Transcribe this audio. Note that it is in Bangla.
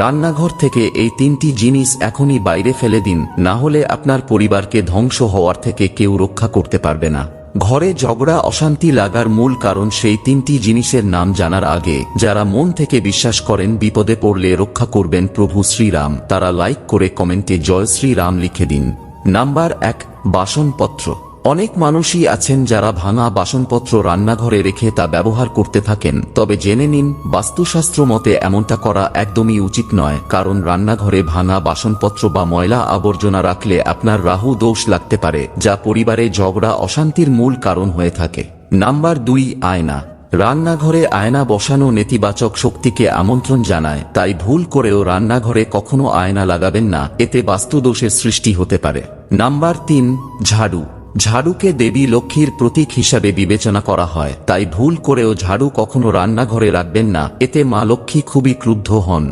রান্নাঘর থেকে এই তিনটি জিনিস এখনই বাইরে ফেলে দিন, না হলে আপনার পরিবারকে ধ্বংস হওয়ার থেকে কেউ রক্ষা করতে পারবে না। ঘরে ঝগড়া অশান্তি লাগার মূল কারণ সেই তিনটি জিনিসের নাম জানার আগে যারা মন থেকে বিশ্বাস করেন বিপদে পড়লে রক্ষা করবেন প্রভু শ্রীরাম, তারা লাইক করে কমেন্টে জয় শ্রীরাম লিখে দিন। নাম্বার 1, বাসনপত্র। অনেক মানুষই আছেন যারা ভাঙা বাসনপত্র রান্নাঘরে রেখে তা ব্যবহার করতে থাকেন, তবে জেনে নিন বাস্তুশাস্ত্র মতে এমনটা করা একদমই উচিত নয়, কারণ রান্নাঘরে ভাঙা বাসনপত্র বা ময়লা আবর্জনা রাখলে আপনার রাহু দোষ লাগতে পারে, যা পরিবারে ঝগড়া অশান্তির মূল কারণ হয়ে থাকে। নাম্বার 2, আয়না। রান্নাঘরে আয়না বসানো নেতিবাচক শক্তিকে আমন্ত্রণ জানায়, তাই ভুল করেও রান্নাঘরে কখনো আয়না লাগাবেন না, এতে বাস্তুদোষের সৃষ্টি হতে পারে। নাম্বার 3, ঝাড়ু। ঝাড়ুকে দেবী লক্ষ্মীর প্রতীক হিসাবে বিবেচনা করা হয়, তাই ভুল করেও ঝাড়ু কখনো রান্নাঘরে রাখবেন না, এতে মা লক্ষ্মী খুবই ক্রুদ্ধ হন।